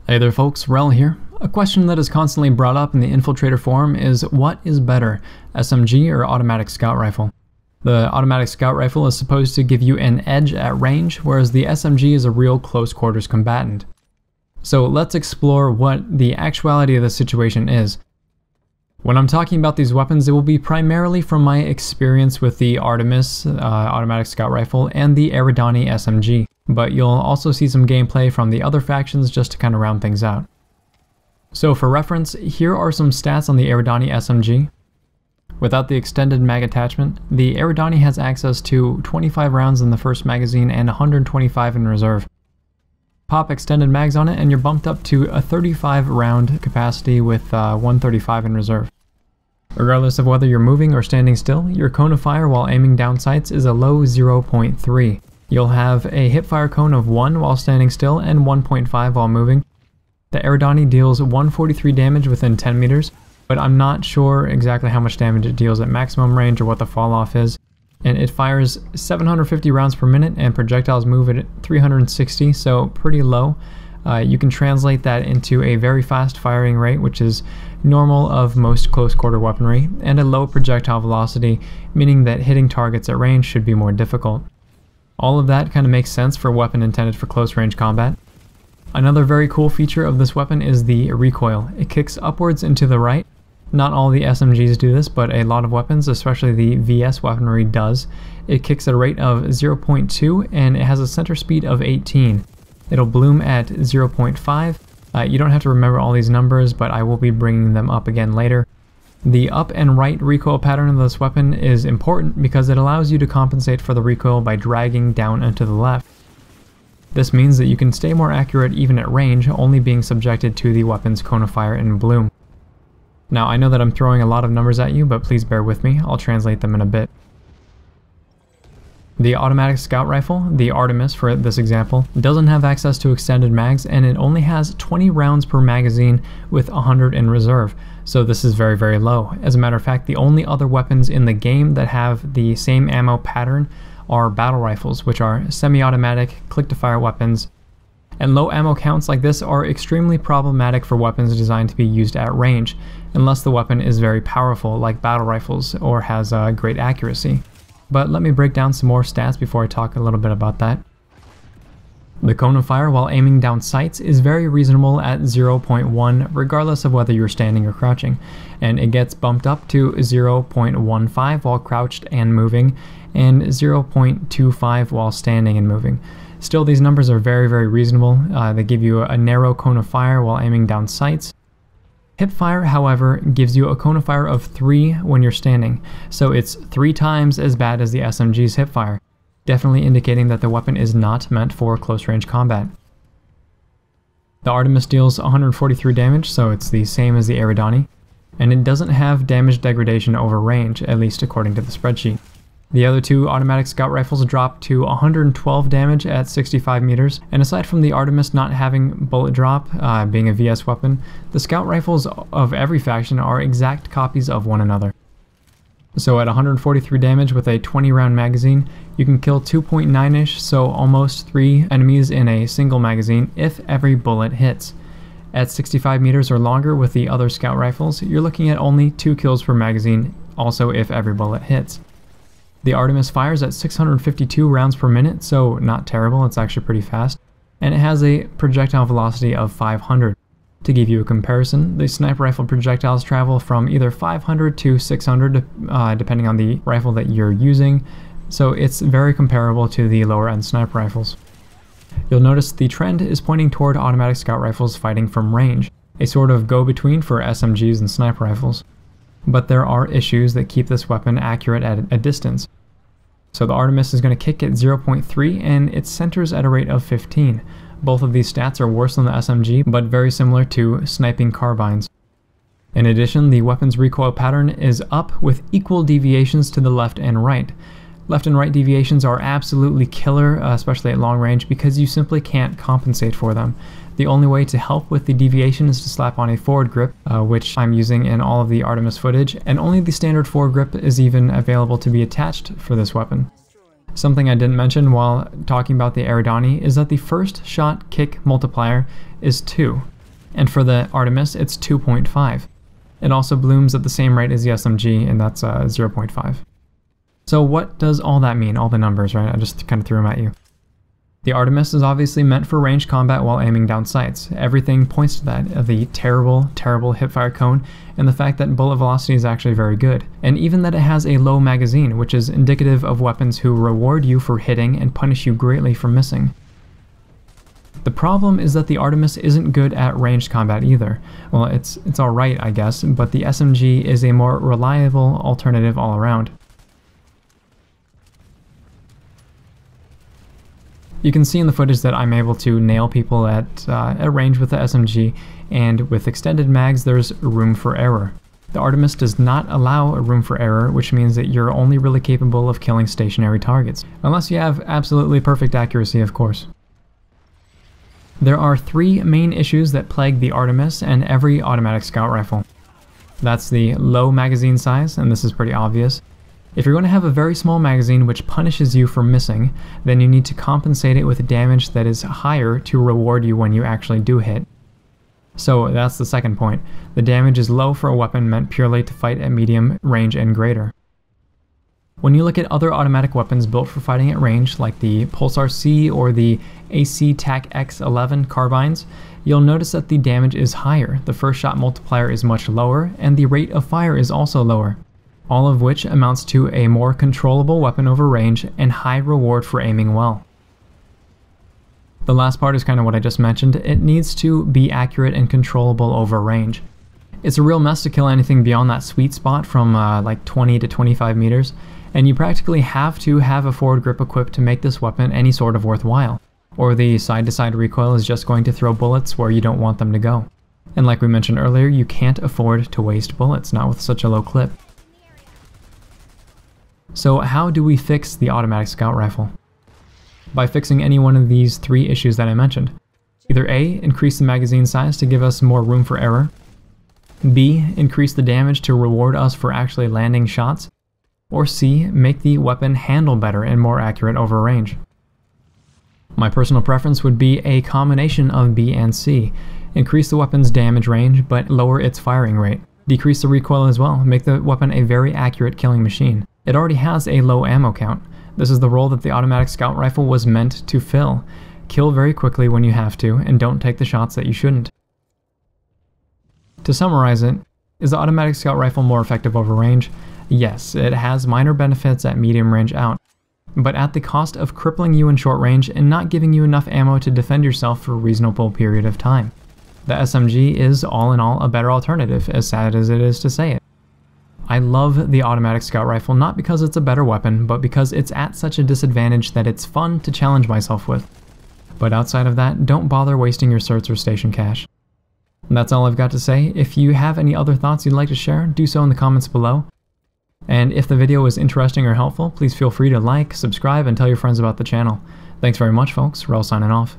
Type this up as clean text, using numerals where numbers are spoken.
Hey there folks, Rel here. A question that is constantly brought up in the Infiltrator forum is what is better, SMG or automatic scout rifle? The automatic scout rifle is supposed to give you an edge at range, whereas the SMG is a real close quarters combatant. So let's explore what the actuality of the situation is. When I'm talking about these weapons, it will be primarily from my experience with the Artemis automatic scout rifle and the Eridani SMG, but you'll also see some gameplay from the other factions just to kind of round things out. So for reference, here are some stats on the Eridani SMG. Without the extended mag attachment, the Eridani has access to 25 rounds in the first magazine and 125 in reserve. Pop extended mags on it and you're bumped up to a 35 round capacity with 135 in reserve. Regardless of whether you're moving or standing still, your cone of fire while aiming down sights is a low 0.3. You'll have a hipfire cone of 1 while standing still and 1.5 while moving. The Eridani deals 143 damage within 10 meters, but I'm not sure exactly how much damage it deals at maximum range or what the fall off is. And it fires 750 rounds per minute and projectiles move at 360, so pretty low. You can translate that into a very fast firing rate, which is normal of most close quarter weaponry, and a low projectile velocity, meaning that hitting targets at range should be more difficult. All of that kind of makes sense for a weapon intended for close range combat. Another very cool feature of this weapon is the recoil. It kicks upwards and to the right. Not all the SMGs do this, but a lot of weapons, especially the VS weaponry, does. It kicks at a rate of 0.2 and it has a center speed of 18. It'll bloom at 0.5. You don't have to remember all these numbers, but I will be bringing them up again later. The up and right recoil pattern of this weapon is important because it allows you to compensate for the recoil by dragging down and to the left. This means that you can stay more accurate even at range, only being subjected to the weapon's cone of fire and bloom. Now I know that I'm throwing a lot of numbers at you, but please bear with me, I'll translate them in a bit. The automatic scout rifle, the Artemis for this example, doesn't have access to extended mags and it only has 20 rounds per magazine with 100 in reserve, so this is very, very low. As a matter of fact, the only other weapons in the game that have the same ammo pattern are battle rifles, which are semi-automatic, click-to-fire weapons, and low ammo counts like this are extremely problematic for weapons designed to be used at range, unless the weapon is very powerful like battle rifles or has great accuracy. But let me break down some more stats before I talk a little bit about that. The cone of fire while aiming down sights is very reasonable at 0.1 regardless of whether you're standing or crouching, and it gets bumped up to 0.15 while crouched and moving, and 0.25 while standing and moving. Still, these numbers are very, very reasonable. They give you a narrow cone of fire while aiming down sights. Hipfire, however, gives you a cone of fire of 3 when you're standing, so it's 3 times as bad as the SMG's hipfire, definitely indicating that the weapon is not meant for close range combat. The Artemis deals 143 damage, so it's the same as the Eridani, and it doesn't have damage degradation over range, at least according to the spreadsheet. The other two automatic scout rifles drop to 112 damage at 65 meters, and aside from the Artemis not having bullet drop, being a VS weapon, the scout rifles of every faction are exact copies of one another. So at 143 damage with a 20 round magazine, you can kill 2.9-ish, so almost 3 enemies in a single magazine if every bullet hits. At 65 meters or longer with the other scout rifles, you're looking at only 2 kills per magazine, also if every bullet hits. The Artemis fires at 652 rounds per minute, so not terrible, it's actually pretty fast, and it has a projectile velocity of 500. To give you a comparison, the sniper rifle projectiles travel from either 500 to 600 depending on the rifle that you're using, so it's very comparable to the lower end sniper rifles. You'll notice the trend is pointing toward automatic scout rifles fighting from range, a sort of go-between for SMGs and sniper rifles. But there are issues that keep this weapon accurate at a distance. So the Artemis is going to kick at 0.3 and it centers at a rate of 15. Both of these stats are worse than the SMG, but very similar to sniping carbines. In addition, the weapon's recoil pattern is up with equal deviations to the left and right. Left and right deviations are absolutely killer, especially at long range, because you simply can't compensate for them. The only way to help with the deviation is to slap on a forward grip, which I'm using in all of the Artemis footage, and only the standard forward grip is even available to be attached for this weapon. Something I didn't mention while talking about the Eridani is that the first shot kick multiplier is 2. and for the Artemis it's 2.5. It also blooms at the same rate as the SMG, and that's 0.5. So what does all that mean, all the numbers, right? I just kind of threw them at you. The Artemis is obviously meant for ranged combat while aiming down sights. Everything points to that, the terrible, terrible hipfire cone, and the fact that bullet velocity is actually very good. And even that it has a low magazine, which is indicative of weapons who reward you for hitting and punish you greatly for missing. The problem is that the Artemis isn't good at ranged combat either. Well, it's alright, I guess, but the SMG is a more reliable alternative all around. You can see in the footage that I'm able to nail people at range with the SMG, and with extended mags there's room for error. The Artemis does not allow room for error, which means that you're only really capable of killing stationary targets, unless you have absolutely perfect accuracy, of course. There are three main issues that plague the Artemis and every automatic scout rifle. That's the low magazine size, and this is pretty obvious. If you're going to have a very small magazine which punishes you for missing, then you need to compensate it with damage that is higher to reward you when you actually do hit. So that's the second point. The damage is low for a weapon meant purely to fight at medium range and greater. When you look at other automatic weapons built for fighting at range, like the Pulsar C or the AC TAC X11 carbines, you'll notice that the damage is higher, the first shot multiplier is much lower, and the rate of fire is also lower. All of which amounts to a more controllable weapon over range and high reward for aiming well. The last part is kind of what I just mentioned. It needs to be accurate and controllable over range. It's a real mess to kill anything beyond that sweet spot from like 20 to 25 meters, and you practically have to have a forward grip equipped to make this weapon any sort of worthwhile, or the side-to-side recoil is just going to throw bullets where you don't want them to go. And like we mentioned earlier, you can't afford to waste bullets, not with such a low clip. So how do we fix the automatic scout rifle? By fixing any one of these three issues that I mentioned. Either A, increase the magazine size to give us more room for error. B, increase the damage to reward us for actually landing shots. Or C, make the weapon handle better and more accurate over range. My personal preference would be a combination of B and C. Increase the weapon's damage range, but lower its firing rate. Decrease the recoil as well, make the weapon a very accurate killing machine. It already has a low ammo count. This is the role that the automatic scout rifle was meant to fill. Kill very quickly when you have to, and don't take the shots that you shouldn't. To summarize it, is the automatic scout rifle more effective over range? Yes, it has minor benefits at medium range out, but at the cost of crippling you in short range and not giving you enough ammo to defend yourself for a reasonable period of time. The SMG is all in all a better alternative, as sad as it is to say it. I love the automatic scout rifle not because it's a better weapon, but because it's at such a disadvantage that it's fun to challenge myself with. But outside of that, don't bother wasting your certs or station cash. And that's all I've got to say. If you have any other thoughts you'd like to share, do so in the comments below. And if the video was interesting or helpful, please feel free to like, subscribe, and tell your friends about the channel. Thanks very much, folks. We're all signing off.